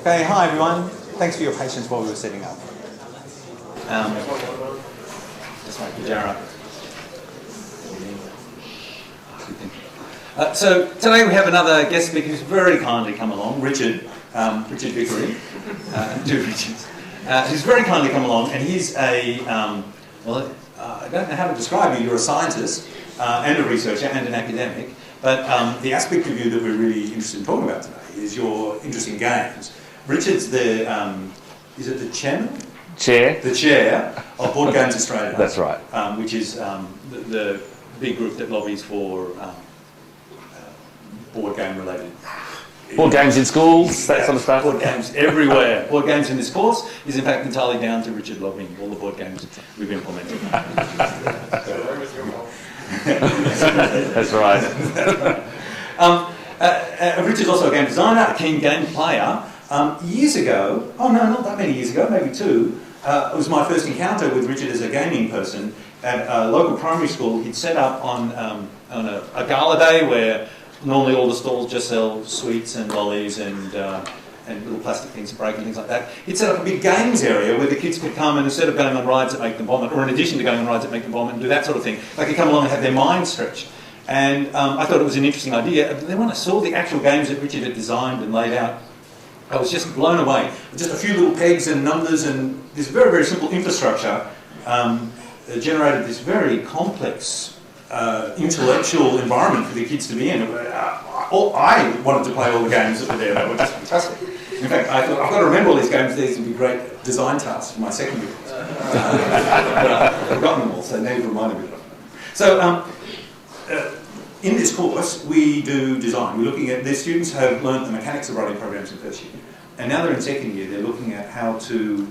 Okay, hi everyone. Thanks for your patience while we were setting up. Just like Pajara. So today we have another guest speaker who's very kindly come along, Richard Vickery, two Richards, who's very kindly come along, and he's I don't know how to describe you. You're a scientist and a researcher and an academic, but the aspect of you that we're really interested in talking about today is your interest in games. Richard's the, is it the chairman? Chair. The chair of BoardGames Australia. That's right. Which is the big group that lobbies for board game related. Board games in schools, that sort of stuff. Board games everywhere. Board games in this course is in fact entirely down to Richard lobbying all the board games we've implemented. That's right. Richard's also a game designer, a keen game player. Years ago, not that many years ago, maybe two, it was my first encounter with Richard as a gaming person at a local primary school. He'd set up on a gala day where normally all the stalls just sell sweets and lollies and little plastic things to break and things like that. He'd set up a big games area where the kids could come and instead of going on rides that make them vomit, or in addition to going on rides that make them vomit and do that sort of thing, they could come along and have their minds stretched. And I thought it was an interesting idea. But then when I saw the actual games that Richard had designed and laid out, I was just blown away. Just a few little pegs and numbers and this very, very simple infrastructure generated this very complex intellectual environment for the kids to be in. I wanted to play all the games that were there. They were just fantastic. In fact, I thought, I've got to remember all these games. These would be great design tasks for my secondary course. But I've forgotten them all, so now you've reminded me of them. So, in this course, we do design. We're looking at, the students have learned the mechanics of writing programs in first year. And now they're in second year, they're looking at how to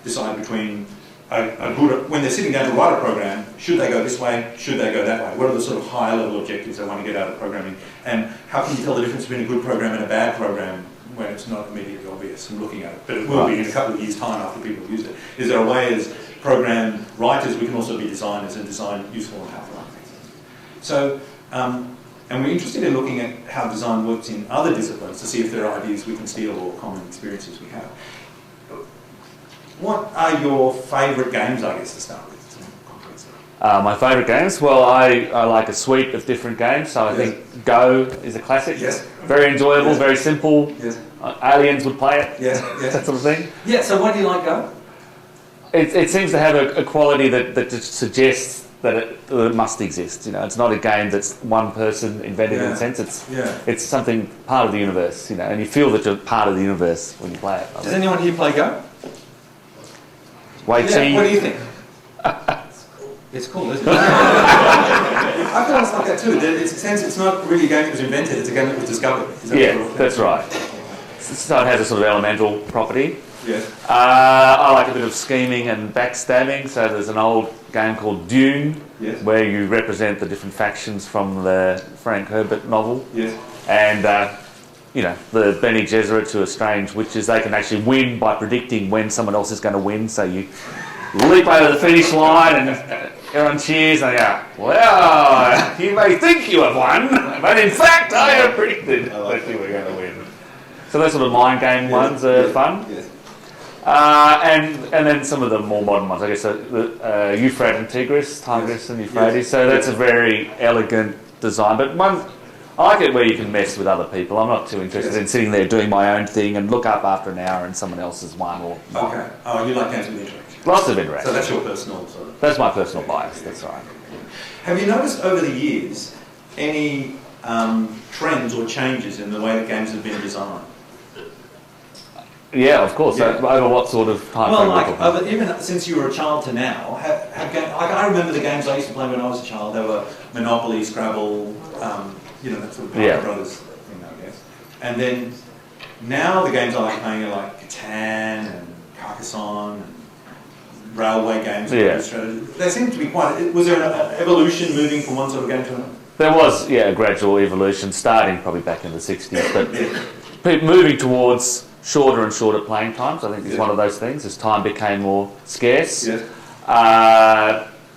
decide between when they're sitting down to write a program, should they go this way, should they go that way? What are the sort of higher level objectives they want to get out of programming? And how can you tell the difference between a good program and a bad program when it's not immediately obvious from looking at it? But it will be in a couple of years' time after people use it. Is there a way as program writers, we can also be designers and design useful and helpful things? So, and we're interested in looking at how design works in other disciplines to see if there are ideas we can steal or common experiences we have. What are your favourite games, I guess, to start with? My favourite games? Well, I like a suite of different games, so I think Go is a classic. Yes. Very enjoyable, Yes. very simple. Yes. Aliens would play it. Yes. Yes. That sort of thing. Yeah, so why do you like Go? It seems to have a quality that just suggests that it must exist. You know, it's not a game that's one person invented in a sense. It's something part of the universe. You know, and you feel that you're part of the universe when you play it. Does anyone here play Go? Wait, what do you think? It's cool, isn't it? I feel it's like that too. It's a sense it's not really a game that was invented, it's a game that was discovered. That's right. So it has a sort of elemental property. Yes. I like a bit of scheming and backstabbing. So there's an old game called Dune, where you represent the different factions from the Frank Herbert novel. Yes. And the Bene Gesserits, who are strange witches, they can actually win by predicting when someone else is going to win. So you leap over the finish line and everyone cheers and they go, well, you may think you have won, but in fact I have predicted that you were going to win. So those sort of mind game ones are fun. Yes. And then some of the more modern ones, I guess, Euphrates and Tigris and Euphrates. Yes. So that's a very elegant design, but one. I like it where you can mess with other people. I'm not too interested in sitting there doing my own thing and look up after an hour and someone else has won. Okay. Oh, you like games with interaction? Lots of interaction. So that's your personal sort of... That's my personal bias, that's right. Have you noticed over the years any trends or changes in the way that games have been designed? Yeah, of course. Yeah. Over what sort of time frame? Well, even since you were a child to now, I remember the games I used to play when I was a child. They were Monopoly, Scrabble, that sort of Brothers thing, I guess. And then now the games I like playing are like Catan and Carcassonne and railway games. They seem to be was there an evolution moving from one sort of game to another? There was, a gradual evolution starting probably back in the 60s, but moving towards shorter and shorter playing times, I think is one of those things, as time became more scarce. Yes.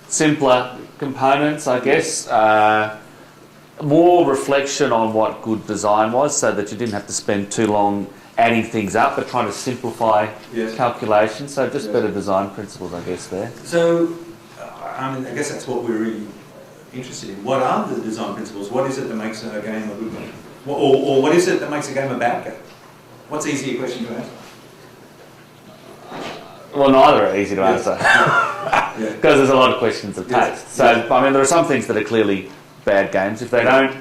Simpler components, I guess. More reflection on what good design was, so that you didn't have to spend too long adding things up, but trying to simplify Yes. calculations. So just Yes. better design principles, I guess, there. So, I mean, I guess that's what we're really interested in. What are the design principles? What is it that makes a game a good game? Or what is it that makes a game a bad game? What's the easier question to answer? Well, neither are easy to Yes. answer. Yeah. Because there's a lot of questions of Yes. taste. So, I mean, there are some things that are clearly bad games. If they don't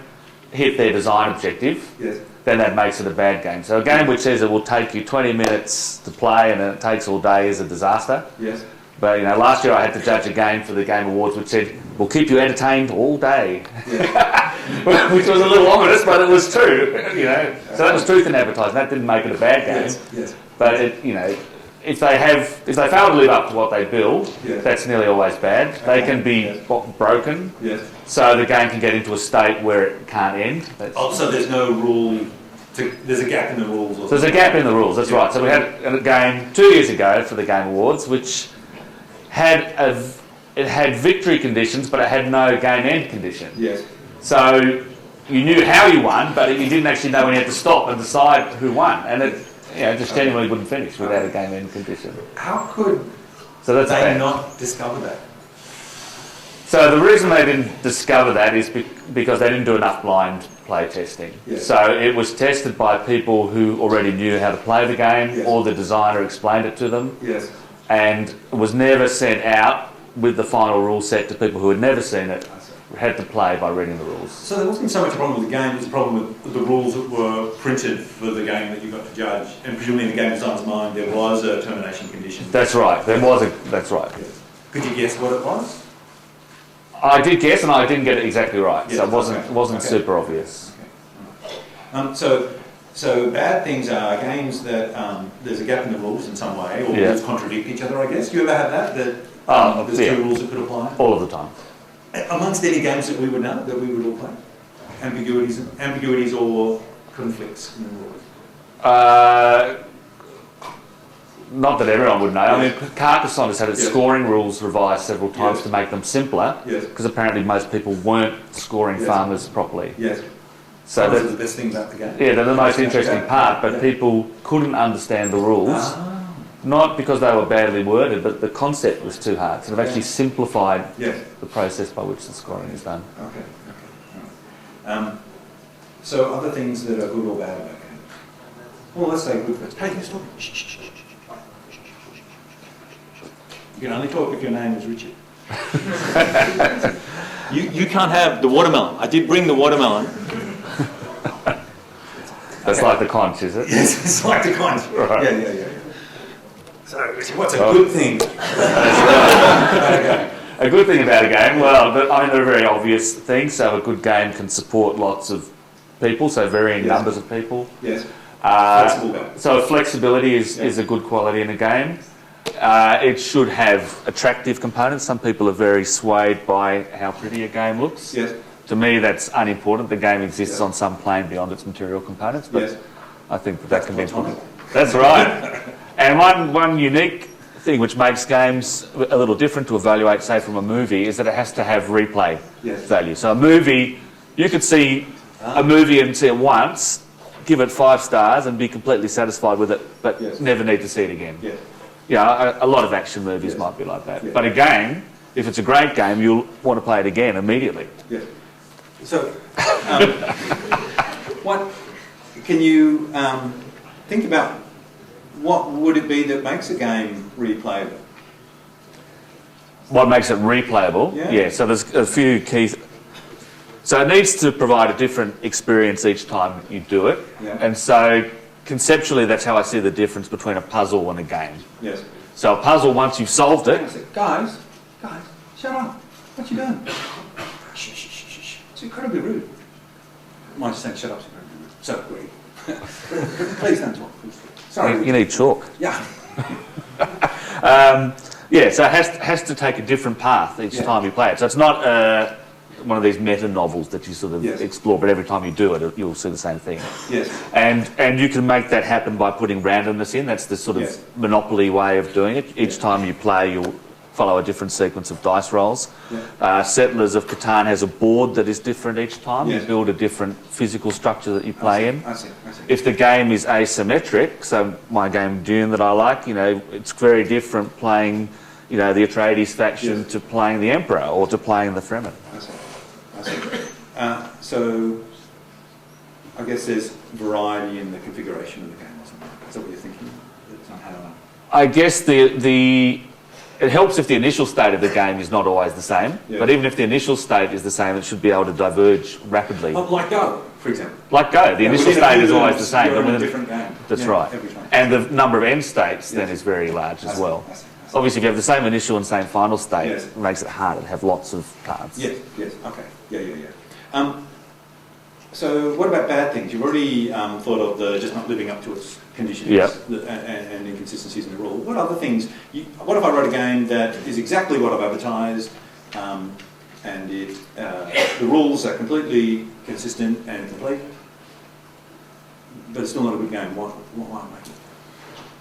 hit their design objective, Yes. then that makes it a bad game. So a game which says it will take you 20 minutes to play and it takes all day is a disaster. Yes. But, you know, last year I had to judge a game for the Game Awards which said, we'll keep you entertained all day. Yeah. Which was a little ominous, but it was true, you know. So that was truth in advertising. That didn't make it a bad game. Yes. Yes. But, it, you know, if they fail to live up to what they build, Yes. that's nearly always bad. They can be Yes. broken, Yes. so the game can get into a state where it can't end. So there's no rule. There's a gap in the rules. So there's a gap in the rules, that's right. So we had a game 2 years ago for the Game Awards, which had victory conditions, but it had no game end condition. Yes. So you knew how you won, but you didn't actually know when you had to stop and decide who won, and it just genuinely wouldn't finish without a game end condition. How could So that's they bad. not discover that? So the reason they didn't discover that is because they didn't do enough blind play testing. Yes. So it was tested by people who already knew how to play the game, Yes. or the designer explained it to them, Yes. and it was never sent out with the final rule set to people who had never seen it, had to play by reading the rules. So there wasn't so much a problem with the game, it was a problem with the rules that were printed for the game that you got to judge. And presumably in the game designer's mind there was a termination condition. That's right. That's right. Yes. Could you guess what it was? I did guess, and I didn't get it exactly right, Yes, so it wasn't okay. super obvious. Okay. So bad things are games that there's a gap in the rules in some way, or Yeah. rules contradict each other, I guess. Do you ever have that there's yeah. two rules that could apply? All of the time. Amongst any games that we would know, that we would all play? Ambiguities or conflicts in the rules? Not that everyone would know. Yes. I mean, Carcassonne has had its Yes. scoring rules revised several times Yes. to make them simpler, Yes. because apparently most people weren't scoring Yes. farmers properly. Yes. So Those are that, the best thing about the game. yeah, they're the most interesting Okay. part, but Yeah. people couldn't understand the rules, Ah. not because they were badly worded, but the concept was too hard. So they've actually Yeah. simplified Yes. the process by which the scoring is done. Okay. All right. So other things that are good or bad about games? Well, let's say good first. Hey, who's talking? Shh, shh, shh, shh, shh. You can only talk if your name is Richard. You can't have the watermelon. I did bring the watermelon. That's like the conch, is it? Yes, it's like the conch. Right. Yeah. So, what's a good thing? Okay. A good thing about a game, well, I mean, there are very obvious things. So a good game can support lots of people, so varying Yes. numbers of people. Yes. Flexible game. So flexibility is a good quality in a game. It should have attractive components. Some people are very swayed by how pretty a game looks. Yes. To me, that's unimportant. The game exists Yes. on some plane beyond its material components, but Yes. I think that can be important. platonic. That's right. And one unique thing which makes games a little different to evaluate, say, from a movie, is that it has to have replay Yes. value. So a movie, you could see a movie and see it once, give it 5 stars and be completely satisfied with it, but Yes. never need to see it again. Yes. Yeah, a lot of action movies Yes. might be like that. Yes. But a game, if it's a great game, you'll want to play it again immediately. Yes. So, what can you think about? What would it be that makes a game replayable? What makes it replayable? Yeah. So there's a few key... So it needs to provide a different experience each time you do it. Yeah. And so conceptually, that's how I see the difference between a puzzle and a game. Yes. So a puzzle, once you've solved it... Guys, shut up. What you doing? Shh, shh, shh, shh, shh. It's incredibly rude. Mind just saying shut up. So rude. Please don't talk. Please. Sorry. You need chalk. Yeah. Yeah, so it has to take a different path each Yeah. time you play it. So it's not one of these meta novels that you sort of Yes. explore, but every time you do it, you'll see the same thing. Yes. And you can make that happen by putting randomness in. That's the sort of Yes. monopoly way of doing it. Each Yeah. time you play, you'll follow a different sequence of dice rolls. Settlers of Catan has a board that is different each time. You build a different physical structure that you play in. I see. If the game is asymmetric, so my game Dune that I like, it's very different playing, the Atreides faction to playing the Emperor or to playing the Fremen. I see. So I guess there's variety in the configuration of the game or something. Is that what you're thinking? I guess it helps if the initial state of the game is not always the same, but even if the initial state is the same, it should be able to diverge rapidly. Like Go, for example. Like Go, the initial state is always the same. You're in a different game. That's right. And the number of end states then is very large as well. Obviously, if you have the same initial and same final state, it makes it harder to have lots of cards. Yes, okay. Yeah. So what about bad things? You've already thought of the just not living up to its conditions and inconsistencies in the rule. What other things? What if I wrote a game that is exactly what I've advertised and the rules are completely consistent and complete, but it's still not a good game? What might I make it?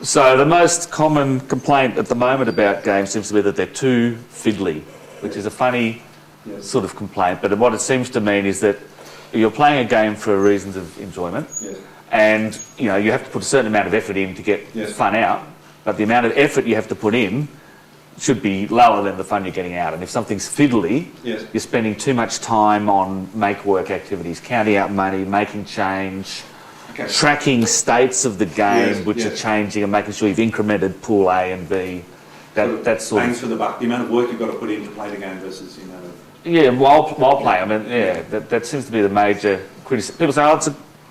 So the most common complaint at the moment about games seems to be that they're too fiddly, which is a funny sort of complaint, but what it seems to mean is that you're playing a game for reasons of enjoyment, and you have to put a certain amount of effort in to get fun out, but the amount of effort you have to put in should be lower than the fun you're getting out. And if something's fiddly, you're spending too much time on make-work activities, counting out money, making change, tracking states of the game which are changing, and making sure you've incremented pool A and B. That's sort of... Bangs for the buck, the amount of work you've got to put in to play the game versus the amount of... Yeah, while playing. I mean, that seems to be the major criticism. People say, that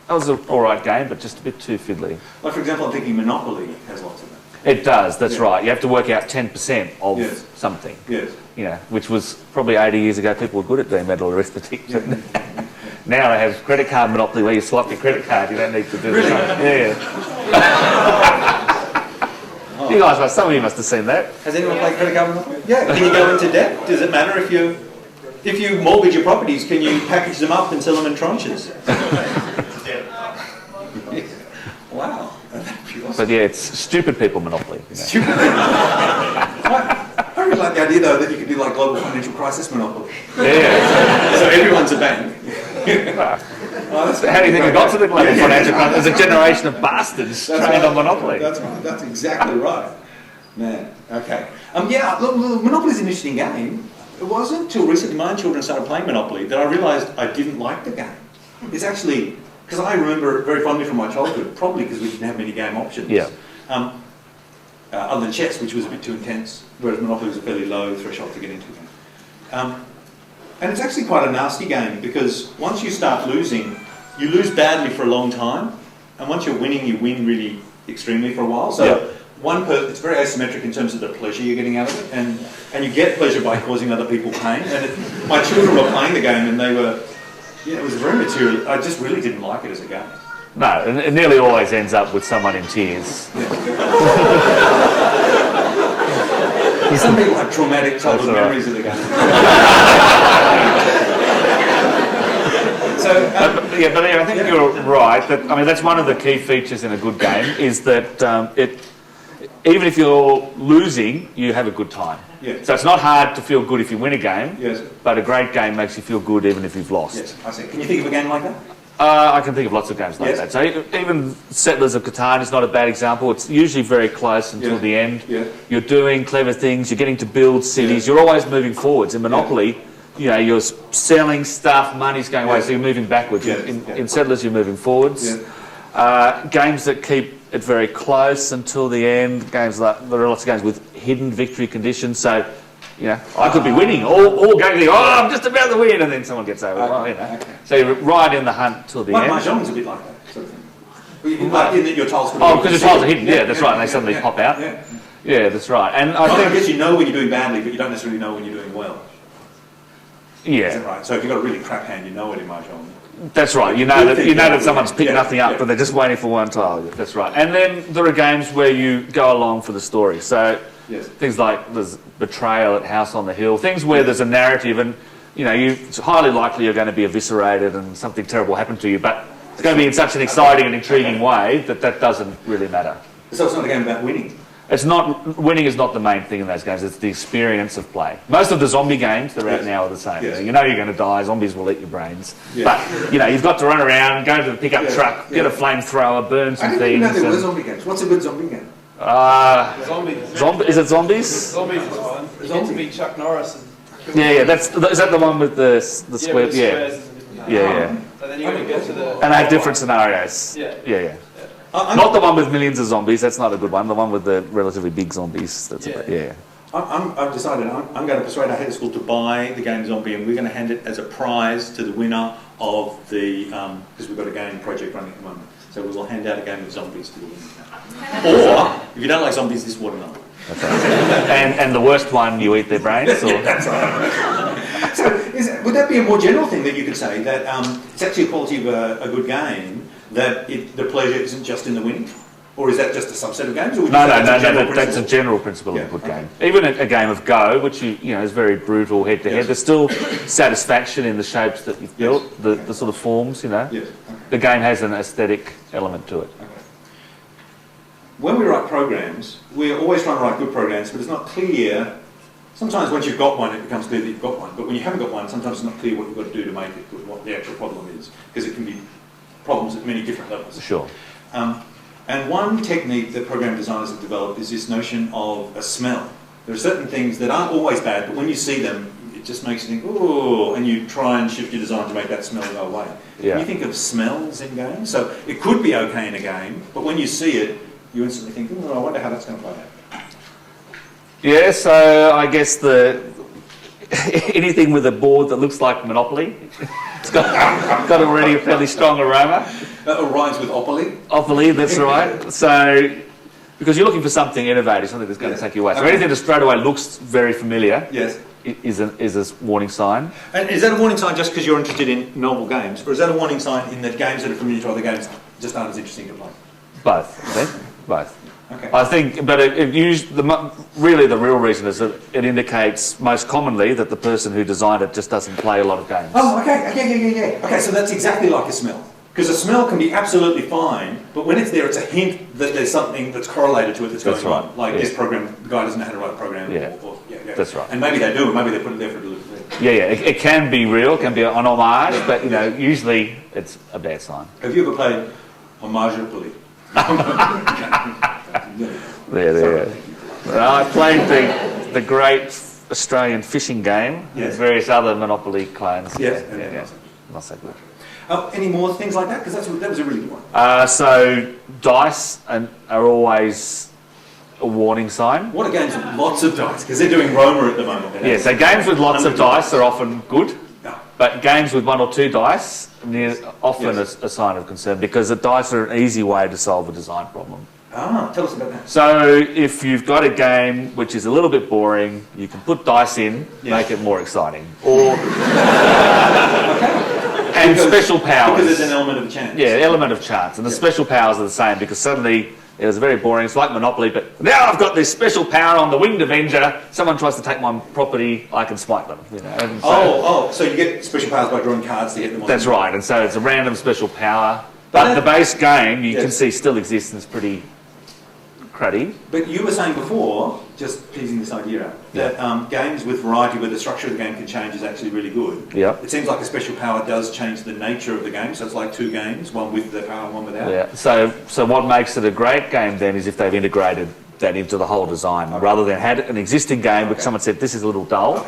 was an all right game, but just a bit too fiddly. Like, for example, I'm thinking Monopoly has lots of that. It does, that's right. You have to work out 10% of something. Which was probably 80 years ago, people were good at doing mental arithmetic. Now they have credit card Monopoly where you swipe your credit card, you don't need to do that. You guys, some of you must have seen that. Has anyone played credit card Monopoly? Yeah. Can you go into debt? Does it matter if you mortgage your properties, can you package them up and sell them in tranches? Wow. But it's stupid people Monopoly. Stupid people. I really like the idea though that you could do like global financial crisis Monopoly. So everyone's a bank. How do you think we got to the global financial crisis? There's a generation of bastards trained on Monopoly. That's exactly right. Man, okay. Look, Monopoly's an interesting game. It wasn't until recently my own children started playing Monopoly that I realised I didn't like the game. It's actually, because I remember it very fondly from my childhood, probably because we didn't have many game options. Other than chess, which was a bit too intense, whereas Monopoly was a fairly low threshold to get into. And it's actually quite a nasty game because once you start losing, you lose badly for a long time, and once you're winning, you win really extremely for a while. So it's very asymmetric in terms of the pleasure you're getting out of it, and you get pleasure by causing other people pain. And my children were playing the game, and they were, it was very material. I just really didn't like it as a game. No, and it nearly always ends up with someone in tears. Some people have traumatic childhood memories of the game. I think you're right. That's one of the key features in a good game is that even if you're losing, you have a good time. So it's not hard to feel good if you win a game, but a great game makes you feel good even if you've lost. Yes, I see. Can you think of a game like that? I can think of lots of games like that. So even Settlers of Catan is not a bad example. It's usually very close until the end. You're doing clever things. You're getting to build cities. You're always moving forwards. In Monopoly, you're selling stuff. Money's going away, so you're moving backwards. In Settlers, you're moving forwards. Games that keep it very close until the end. Games like there are lots of games with hidden victory conditions. So. I could be winning, all going, I'm just about to win, and then someone gets over. So you're right in the hunt till the end. Mahjong's a bit like that, sort of thing. Like in that your tiles could be because your tiles are hidden, that's right, and they suddenly pop out. Yeah, that's right. And I guess you know when you're doing badly, but you don't necessarily know when you're doing well. Yeah. Is that right? So if you've got a really crap hand, you know it in Mahjong. That's right. You know that someone's picked nothing up, but they're just waiting for one tile. That's right. And then there are games where you go along for the story. So things like there's Betrayal at House on the Hill, things where there's a narrative and, it's highly likely you're going to be eviscerated and something terrible happened to you, but it's going to be in such an exciting and intriguing way that doesn't really matter. So it's not a game about winning? It's not, winning is not the main thing in those games, it's the experience of play. Most of the zombie games that are out now are the same. Yes. You know you're going to die, zombies will eat your brains. Yeah. But, you know, you've got to run around, go to the pickup truck, get a flamethrower, burn some I didn't things. even know there were zombie games. What's a good zombie game? Zombies. Is it zombies? Zombies is fine. There's meant to be Chuck Norris. Yeah, is that the one with the square? Yeah. Yeah. And then you're going to go to the... And they have different scenarios. Yeah. Not the one with millions of zombies, that's not a good one. The one with the relatively big zombies. That's I've decided I'm going to persuade our head of school to buy the game Zombie, and we're going to hand it as a prize to the winner of the, because we've got a game project running at the moment. So we will hand out a game of zombies to the winner. Or, if you don't like zombies, this watermelon. Okay. and the worst one, you eat their brains? Or? Yeah, that's right. So would that be a more general thing that you could say, that it's actually a quality of a good game, that the pleasure isn't just in the winning? Or is that just a subset of games? Or would you say that's a general principle of a good game. Even a game of Go, which you know is very brutal head to head, there's still satisfaction in the shapes that you've built, the sort of forms, you know. Yes. The game has an aesthetic element to it. Okay. When we write programs, we're always trying to write good programs, but it's not clear. Sometimes once you've got one, it becomes clear that you've got one. But when you haven't got one, sometimes it's not clear what you've got to do to make it good, what the actual problem is, because it can be problems at many different levels. Sure. And one technique that program designers have developed is this notion of a smell. There are certain things that aren't always bad, but when you see them, it just makes you think, oh, and you try and shift your design to make that smell go away. Yeah. Can you think of smells in games? So it could be okay in a game, but when you see it, you instantly think, oh, I wonder how that's going to play out. Yeah, so I guess anything with a board that looks like Monopoly, it's got already a fairly strong aroma. That rhymes with opoly. Opoly, that's right. So, because you're looking for something innovative, something that's going to take you away. So anything that straight away looks very familiar is a warning sign. And is that a warning sign just because you're interested in novel games? Or is that a warning sign in that games that are familiar to other games just aren't as interesting to play? Both, I think. Both. Okay. I think, but really the real reason is that it indicates most commonly that the person who designed it just doesn't play a lot of games. Oh, okay. Okay, so that's exactly like a smell. Because a smell can be absolutely fine, but when it's there, it's a hint that there's something that's correlated to it that's going on. Like this program, the guy doesn't know how to write a program. That's right. And maybe they do, and maybe they put it there for delivery. It can be real, it can be an homage, but you know, usually it's a bad sign. Have you ever played Homageopoly? There. I played the great Australian fishing game, and various other Monopoly clones. Yes. Not so good. Any more things like that? Because that was a really good one. So dice are always a warning sign. What are games with lots of dice? Because they're doing Roma at the moment. Yeah, so games with lots of dice are often good, but games with one or two dice are often a sign of concern, because the dice are an easy way to solve a design problem. Tell us about that. So if you've got a game which is a little bit boring, you can put dice in, make it more exciting. Or and special powers. Because there's an element of chance. Yeah, element of chance. And the special powers are the same, because suddenly it was very boring. It's like Monopoly, but now I've got this special power on the Winged Avenger. Someone tries to take my property, I can smite them. You know. And so you get special powers by drawing cards to get them on. That's right, and so it's a random special power. But the base game, you can see, still exists and it's pretty cruddy. But you were saying before, just teasing this idea out, that games with variety where the structure of the game can change is actually really good. Yeah. It seems like a special power does change the nature of the game, so it's like two games, one with the power and one without. Yeah. So what makes it a great game then is if they've integrated that into the whole design, rather than had an existing game which someone said this is a little dull,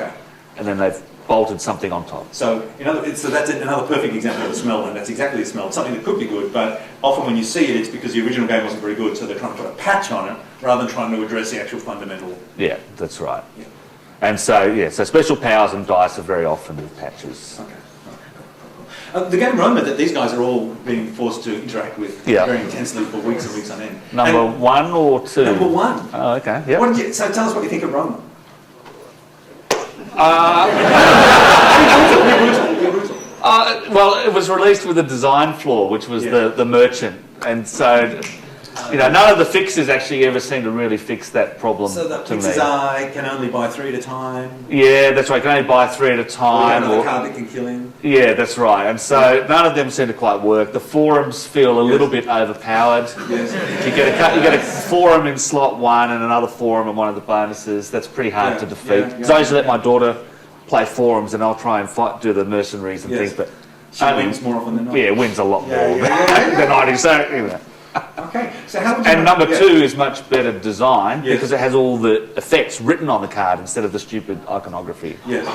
and then they've bolted something on top. So, so that's another perfect example of a smell, and that's exactly a smell. It's something that could be good, but often when you see it, it's because the original game wasn't very good, so they're trying to put a patch on it rather than trying to address the actual fundamental. Yeah, that's right. Yeah. And so special powers and dice are very often with patches. Okay. The game Roma that these guys are all being forced to interact with very intensely for weeks and weeks on end. Number one or two? Number one. Oh, okay. Yep. So tell us what you think of Roma. Well, it was released with a design flaw, which was the merchant, and so none of the fixes actually ever seem to really fix that problem. So the fixes I can only buy 3 at a time. Yeah, that's right. Can only buy 3 at a time. Or another card that can kill him. Yeah, that's right. And so none of them seem to quite work. The forums feel a little bit overpowered. Yes. You get a forum in slot 1 and another forum in one of the bonuses. That's pretty hard to defeat. So I usually let my daughter play forums, and I'll try and do the mercenaries and things. But she wins more often than not. Yeah, wins a lot more than I do. So, Okay. So how would you and number 2 is much better designed because it has all the effects written on the card instead of the stupid iconography. Yes.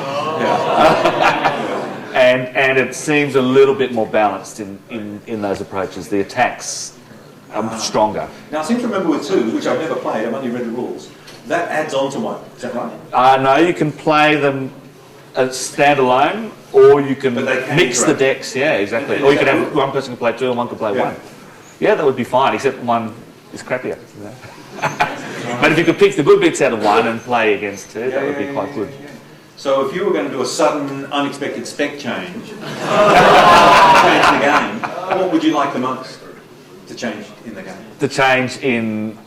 And it seems a little bit more balanced in those approaches. The attacks are stronger. Now I seem to remember with 2, which I've never played, I've only read the rules, that adds on to 1. Is that right? No, you can play them as standalone, or you can mix the decks. Yeah, exactly. Or you can have one person can play 2 and one can play 1. Yeah, that would be fine, except 1 is crappier. But if you could pick the good bits out of 1 and play against 2, that would be quite good. So if you were going to do a sudden, unexpected spec change, change the game, what would you like the most to change in the game? To change in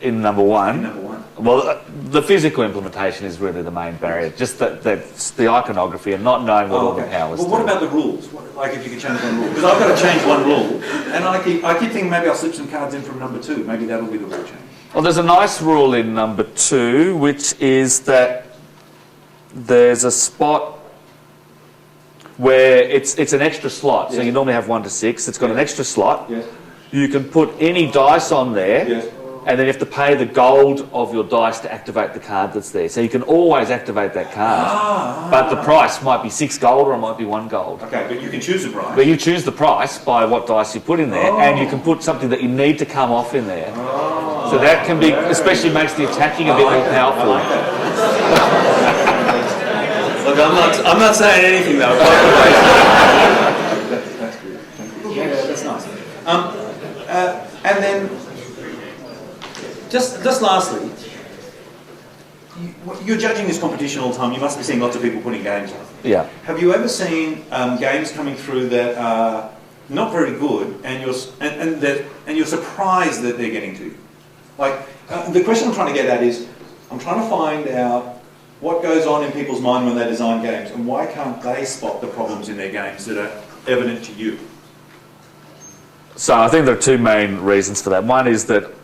number 1? In number 1. Well, the physical implementation is really the main barrier. Just the iconography and not knowing what all the powers do. Well, what about the rules? Like if you could change one rule? Because I've got to change one rule, and I keep thinking maybe I'll slip some cards in from number 2. Maybe that'll be the rule change. Well, there's a nice rule in number 2, which is that there's a spot where it's an extra slot. So you normally have 1 to 6. It's got an extra slot. Yes. You can put any dice on there. Yes. And then you have to pay the gold of your dice to activate the card that's there. So you can always activate that card, but the price might be 6 gold or it might be 1 gold. Okay, but you can choose the price. But you choose the price by what dice you put in there, and you can put something that you need to come off in there. So that can be, especially makes the attacking a bit more powerful. Look, I'm not saying anything though. That's good. Yeah, that's nice. And then. Just lastly, you're judging this competition all the time. You must be seeing lots of people putting games on. Yeah. Have you ever seen games coming through that are not very good, and you're surprised that they're getting to you? Like the question I'm trying to get at is, I'm trying to find out what goes on in people's mind when they design games, and why can't they spot the problems in their games that are evident to you? So I think there are 2 main reasons for that. One is that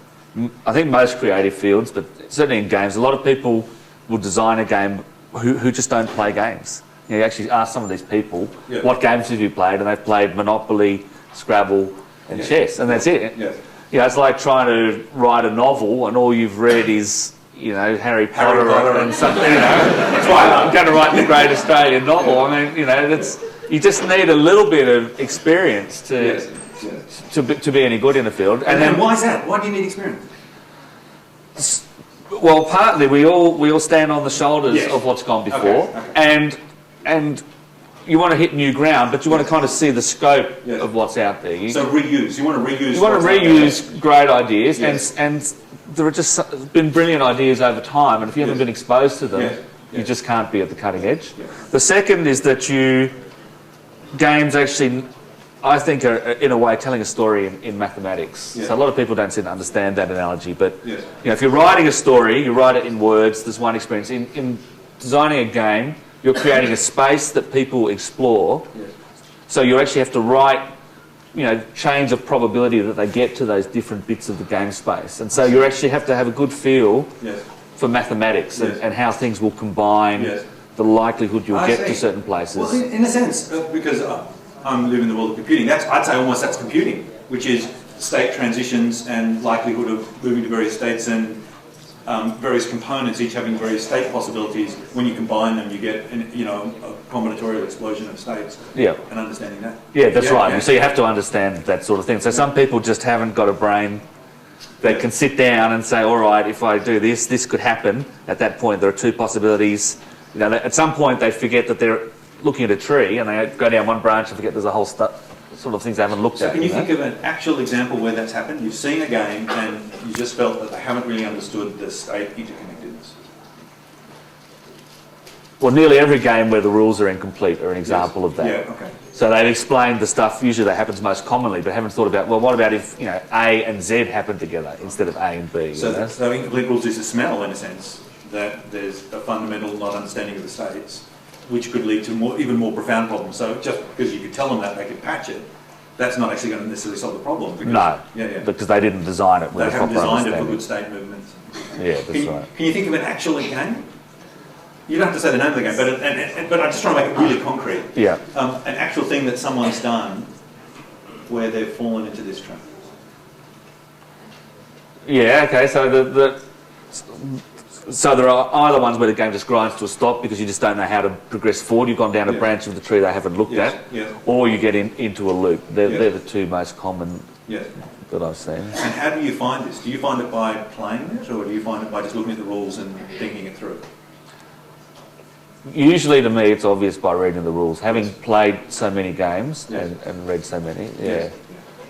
I think most creative fields, but certainly in games, a lot of people will design a game who just don't play games. You actually ask some of these people, what games have you played? And they've played Monopoly, Scrabble and chess, and that's it. Yes. It's like trying to write a novel and all you've read is, Harry Potter and something, That's why I'm going to write the great Australian novel. I mean, you just need a little bit of experience to be any good in the field. And then why is that? Why do you need experience? Well, partly we all stand on the shoulders of what's gone before, and you want to hit new ground, but you want to kind of see the scope of what's out there. So reuse. You want to reuse. You want to reuse great ideas, and there have just been brilliant ideas over time, and if you haven't been exposed to them, you just can't be at the cutting edge. The second is that games actually, I think, are in a way telling a story in mathematics. So a lot of people don't seem to understand that analogy, but if you're writing a story, you write it in words, there's one experience. In designing a game, you're creating a space that people explore, so you actually have to write chains of probability that they get to those different bits of the game space. And so you actually have to have a good feel for mathematics and how things will combine, the likelihood you'll get to certain places. Well, in a sense, because I'm living in the world of computing, I'd say almost that's computing, which is state transitions and likelihood of moving to various states and various components, each having various state possibilities. When you combine them, you get a combinatorial explosion of states. And understanding that. That's right. So you have to understand that sort of thing. So some people just haven't got a brain that can sit down and say, all right, if I do this, this could happen. At that point, there are 2 possibilities. At some point, they forget that they're looking at a tree and they go down one branch and forget there's a whole sort of things they haven't looked at. So can you think of an actual example where that's happened? You've seen a game and you just felt that they haven't really understood the state interconnectedness. Well, nearly every game where the rules are incomplete are an example of that. So they've explained the stuff, usually that happens most commonly, but haven't thought about, well, what about if A and Z happen together instead of A and B? So incomplete rules is a smell, in a sense, that there's a fundamental not understanding of the states. which could lead to even more profound problems. So just because you could tell them that they could patch it, that's not actually going to necessarily solve the problem. Because, No, yeah. because they didn't design it with They a haven't proper designed it for understanding. good state movements. Yeah, that's right. Can you think of an actual game? You don't have to say the name of the game, but I'm just trying to make it really concrete. Yeah. An actual thing that someone's done where they've fallen into this trap. Yeah, okay, so so there are either ones where the game just grinds to a stop because you just don't know how to progress forward. You've gone down a branch of the tree they haven't looked at, or you get into a loop. They're the two most common that I've seen. And how do you find this? Do you find it by playing it, or do you find it by just looking at the rules and thinking it through? Usually to me it's obvious by reading the rules. Having played so many games and read so many,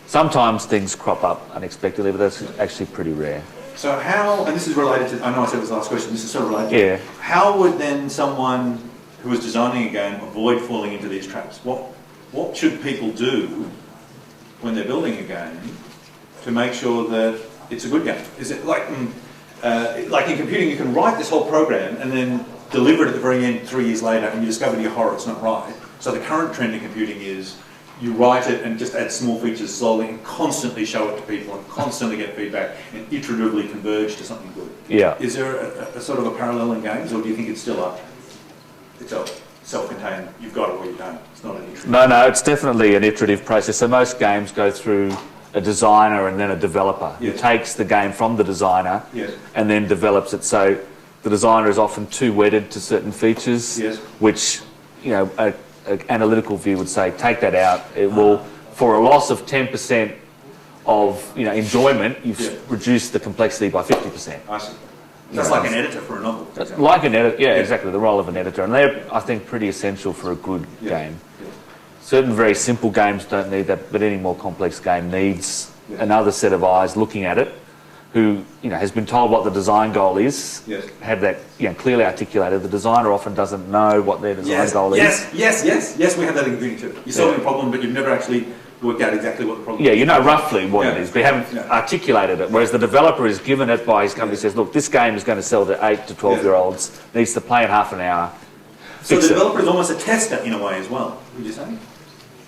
Sometimes things crop up unexpectedly, but that's actually pretty rare. So how, and this is related to, I know I said it was the last question, this is sort of related to how would then someone who is designing a game avoid falling into these traps? What should people do when they're building a game to make sure that it's a good game? Is it like in computing you can write this whole program and then deliver it at the very end 3 years later and you discover to your horror it's not right. So the current trend in computing is you write it and just add small features slowly and constantly show it to people and constantly get feedback and iteratively converge to something good. Yeah. Is there a sort of a parallel in games, or do you think it's still it's a self-contained, you've got it or you don't? It's not an iterative. No, it's definitely an iterative process. So most games go through a designer and then a developer who takes the game from the designer and then develops it. So the designer is often too wedded to certain features, which, an analytical view would say, take that out. It will, for a loss of 10% of enjoyment, you've reduced the complexity by 50%. I see. That's like an editor for a novel. Like an editor, exactly, the role of an editor. And they're, I think, pretty essential for a good game. Certain very simple games don't need that, but any more complex game needs another set of eyes looking at it, who has been told what the design goal is, have that clearly articulated. The designer often doesn't know what their design goal is. Yes, we have that in computing too. You're solving a problem, but you've never actually worked out exactly what the problem is. Yeah, you know roughly what it is, but you haven't articulated it. Whereas the developer is given it by his company, says, look, this game is going to sell to 8 to 12-year-olds, needs to play in half an hour. So the developer is almost a tester in a way as well, would you say?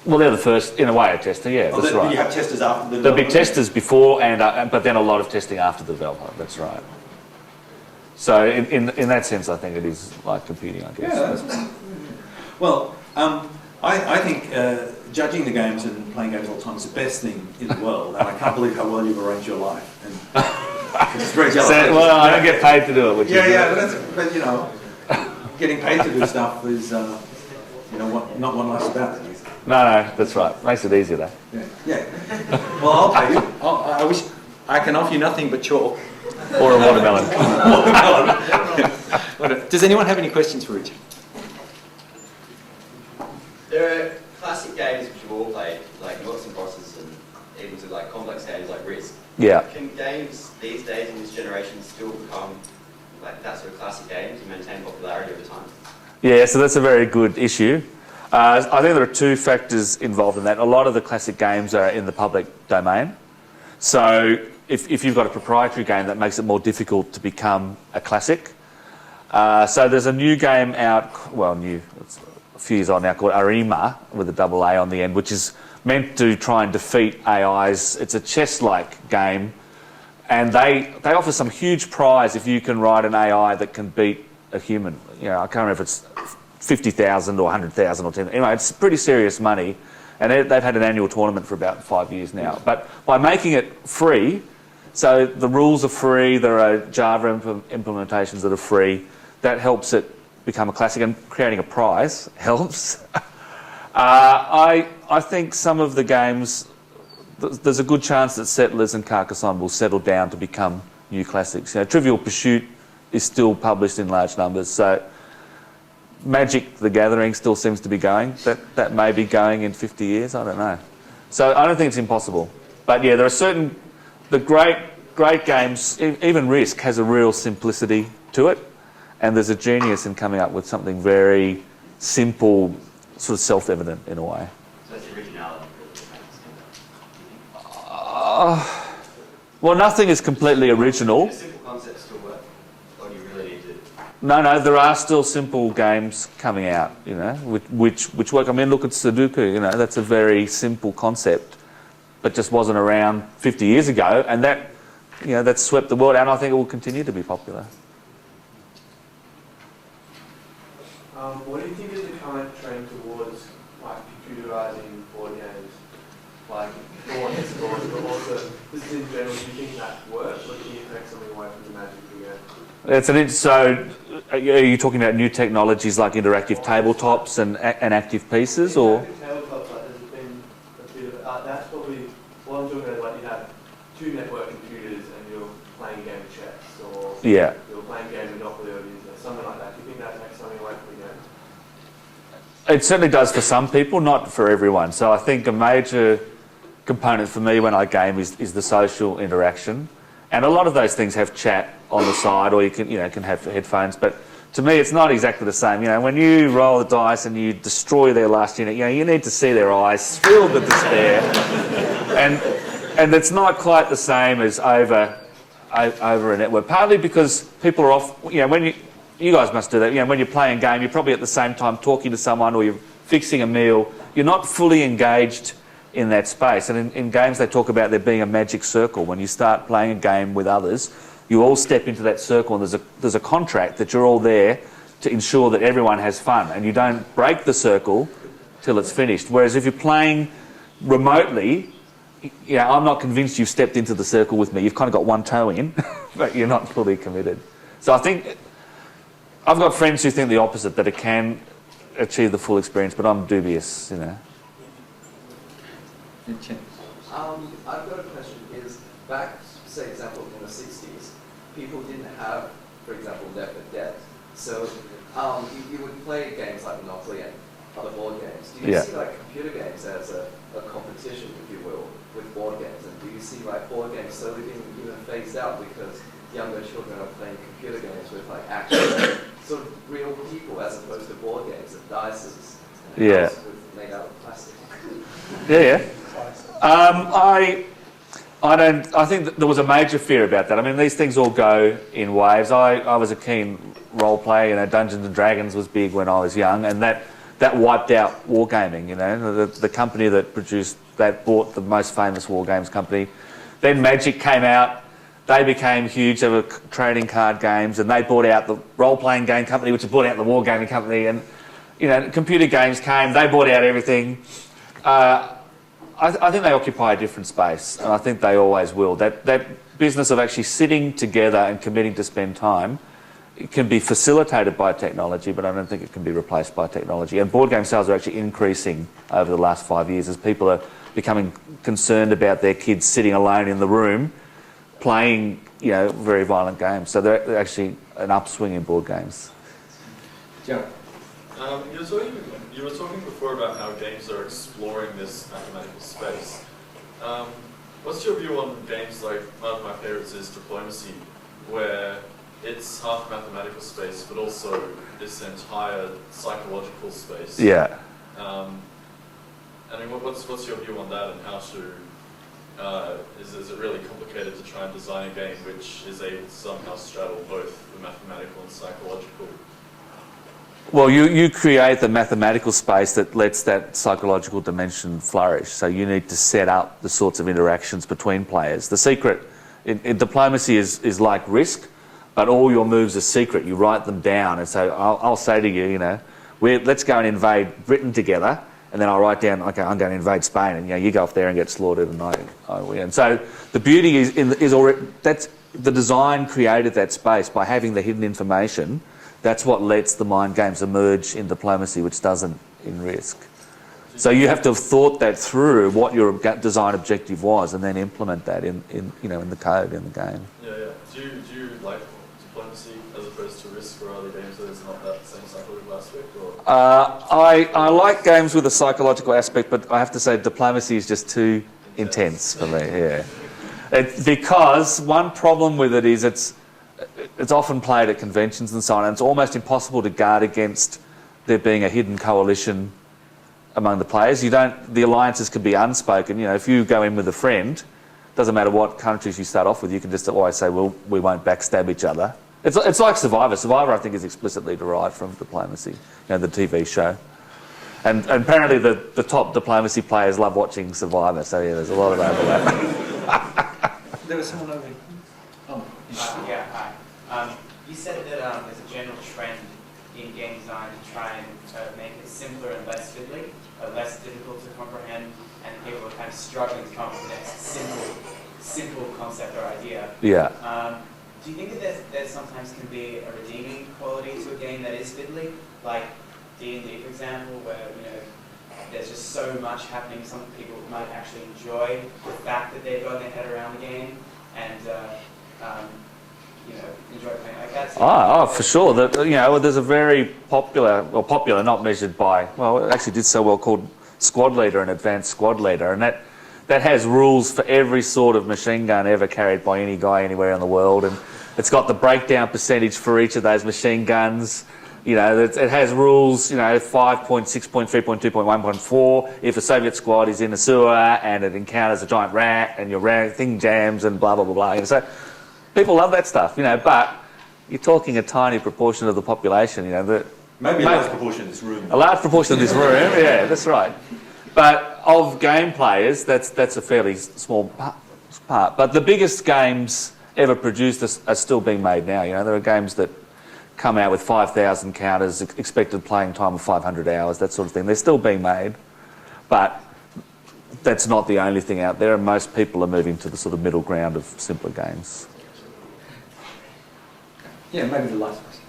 Well, they're the first, in a way, a tester, that's right. You have testers after the There'll be testers before, but then a lot of testing after the developer, that's right. So in that sense, I think it is like computing, I guess. Yeah, well, I think judging the games and playing games all the time is the best thing in the world, and I can't believe how well you've arranged your life. And I'm just very jealous. Well, I don't get paid to do it, which is but getting paid to do stuff is, not one life's about. No, that's right. Makes it easier, though. Yeah. Well, I'll pay you. I wish I can offer you nothing but chalk. Or a watermelon. Does anyone have any questions for Richard? There are classic games which you've all played, like Noughts and Crosses, and even to like complex games like Risk. Yeah. Can games these days in this generation still become like that sort of classic games and maintain popularity over time? Yeah, so that's a very good issue. I think there are two factors involved in that. A lot of the classic games are in the public domain. So if you've got a proprietary game, that makes it more difficult to become a classic. So there's a new game out, it's a few years old now, called Arima, with a double A on the end, which is meant to try and defeat AIs. It's a chess-like game, and they offer some huge prize if you can write an AI that can beat a human. I can't remember if it's 50,000 or 100,000 or 10. Anyway, it's pretty serious money, and they've had an annual tournament for about 5 years now. But by making it free, so the rules are free, there are Java implementations that are free, that helps it become a classic, and creating a prize helps. I think some of the games, there's a good chance that Settlers and Carcassonne will settle down to become new classics. Trivial Pursuit is still published in large numbers, so Magic the Gathering still seems to be going. That may be going in 50 years, I don't know. So I don't think it's impossible. But yeah, there are certain, the great games, even Risk has a real simplicity to it, and there's a genius in coming up with something very simple, sort of self-evident in a way. So it's originality. Well, nothing is completely original. Does simple concepts still work? Or do you really need to... No, there are still simple games coming out, you know, which work. I mean, look at Sudoku, you know, that's a very simple concept, but just wasn't around 50 years ago, and that, you know, that's swept the world out, and I think it will continue to be popular. What do you think is the current trend towards like computerizing board games, like for one scores, but also just in general, do you think that works, or can you take something away from the magic again? So, are you talking about new technologies like interactive tabletops and active pieces, or? Interactive tabletops, like there's been a bit of that's probably what I'm talking about. Like you have two network computers and you're playing a game of chess, or yeah, you're playing a game of Monopoly or something like that. Do you think that takes something away from the game? It certainly does for some people, not for everyone. So I think a major component for me when I game is the social interaction, and a lot of those things have chat on the side, or you can have headphones. But to me, it's not exactly the same. You know, when you roll the dice and you destroy their last unit, you know, you need to see their eyes filled with despair, and it's not quite the same as over a network. Partly because people are off. You know, when you guys must do that. You know, when you're playing a game, you're probably at the same time talking to someone, or you're fixing a meal. You're not fully engaged in that space. And in games, they talk about there being a magic circle. When you start playing a game with others, you all step into that circle, and there's a contract that you're all there to ensure that everyone has fun, and you don't break the circle till it's finished. Whereas if you're playing remotely, you know, I'm not convinced you've stepped into the circle with me. You've kind of got one toe in, but you're not fully committed. So I think I've got friends who think the opposite, that it can achieve the full experience, but I'm dubious, you know. I've got a question. Is back, say, example, in the 60s, people didn't have, for example, Left 4 Dead. So you would play games like Monopoly and other board games. Do you see like computer games as a competition, if you will, with board games? And do you see like board games slowly being even phased out because younger children are playing computer games with like actual sort of real people as opposed to board games and dice made out of plastic? I think that there was a major fear about that. I mean, these things all go in waves. I was a keen role player. You know, Dungeons and Dragons was big when I was young, and that wiped out wargaming. You know, the company that bought the most famous wargames company. Then Magic came out. They became huge. They were trading card games, and they bought out the role-playing game company, which had bought out the wargaming company. And you know, computer games came. They bought out everything. I think they occupy a different space, and I think they always will. That business of actually sitting together and committing to spend time, it can be facilitated by technology, but I don't think it can be replaced by technology. And board game sales are actually increasing over the last 5 years as people are becoming concerned about their kids sitting alone in the room playing, you know, very violent games. So they're actually an upswing in board games. Yeah. You were talking before about how games are exploring this mathematical space. What's your view on games like, one of my favorites is Diplomacy, where it's half mathematical space, but also this entire psychological space? Yeah. I mean, what's your view on that, and how to is it really complicated to try and design a game which is able to somehow straddle both the mathematical and psychological? Well, you create the mathematical space that lets that psychological dimension flourish. So you need to set up the sorts of interactions between players. The secret in Diplomacy is like Risk, but all your moves are secret. You write them down, and so I'll say to you, you know, let's go and invade Britain together. And then I'll write down, okay, I'm going to invade Spain, and you know, you go off there and get slaughtered, and I win. And so the beauty is already that's the design created that space by having the hidden information. That's what lets the mind games emerge in Diplomacy, which doesn't in Risk. So you have to have thought that through, what your design objective was, and then implement that in the code in the game. Yeah. Do you like Diplomacy as opposed to Risk or other games where there's not that same psychological aspect? Or? I like games with a psychological aspect, but I have to say Diplomacy is just too intense for me. Yeah, because one problem with it is it's often played at conventions and so on, and it's almost impossible to guard against there being a hidden coalition among the players. The alliances can be unspoken. You know, if you go in with a friend, doesn't matter what countries you start off with, you can just always say, well, we won't backstab each other. It's like Survivor. Survivor, I think, is explicitly derived from diplomacy, the TV show. And apparently the top diplomacy players love watching Survivor, so yeah, there's a lot of overlap. There was someone over here. Oh. Yeah, hi. You said that there's a general trend in game design to try and make it simpler and less fiddly, less difficult to comprehend, and people are kind of struggling to come up with the next simple concept or idea. Yeah. Do you think that there sometimes can be a redeeming quality to a game that is fiddly, like D&D, for example, where there's just so much happening. Some people might actually enjoy the fact that they've got their head around the game and enjoy playing like that. Oh, for sure. There's a very popular, not measured by, well, it actually did so well, called Squad Leader and Advanced Squad Leader, and that has rules for every sort of machine gun ever carried by any guy anywhere in the world, and it's got the breakdown percentage for each of those machine guns. It has rules, 5.6.3.2.1.4 if a Soviet squad is in a sewer and it encounters a giant rat and your thing jams and blah, blah, blah, blah. So people love that stuff, but you're talking a tiny proportion of the population, Maybe a large proportion of this room. A large proportion of this room, yeah, that's right. But of game players, that's a fairly small part. But the biggest games ever produced are still being made now. There are games that come out with 5,000 counters, expected playing time of 500 hours, that sort of thing. They're still being made, but that's not the only thing out there, and most people are moving to the sort of middle ground of simpler games. Yeah, maybe the last question.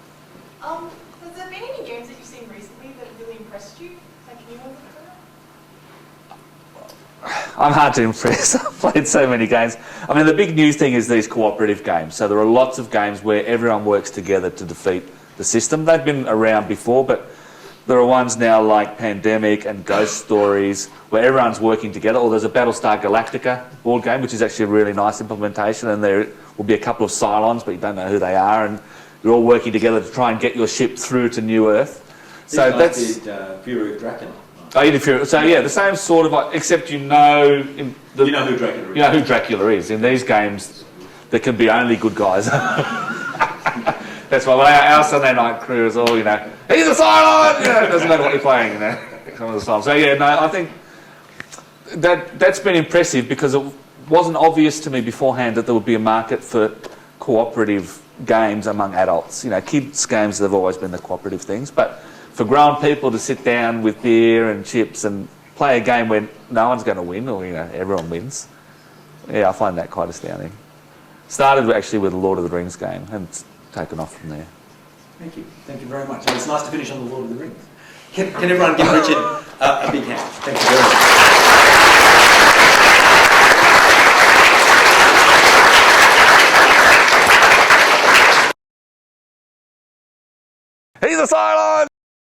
Has there been any games that you've seen recently that really impressed you? Like, can you remember? I'm hard to impress. I've played so many games. I mean, the big new thing is these cooperative games. So there are lots of games where everyone works together to defeat the system. They've been around before, but there are ones now like Pandemic and Ghost Stories where everyone's working together. Or there's a Battlestar Galactica board game, which is actually a really nice implementation, and there will be a couple of Cylons, but you don't know who they are, and you're all working together to try and get your ship through to New Earth. So that's Fury of Dracula. Oh, you did Fury. So yeah, the same sort of, except you know who Dracula is. You know who Dracula is. In these games, there can be only good guys. That's why our Sunday night crew is all, he's a Cylon! It doesn't matter what you're playing, some of the time. So yeah, no, I think that's been impressive because it wasn't obvious to me beforehand that there would be a market for cooperative games among adults. Kids' games have always been the cooperative things, but for grown people to sit down with beer and chips and play a game where no one's going to win, or everyone wins, yeah, I find that quite astounding. Started actually with the Lord of the Rings game and it's taken off from there. Thank you very much. And it's nice to finish on the Lord of the Rings. Can everyone give Richard a big hand? Thank you very much. He's a Cylon!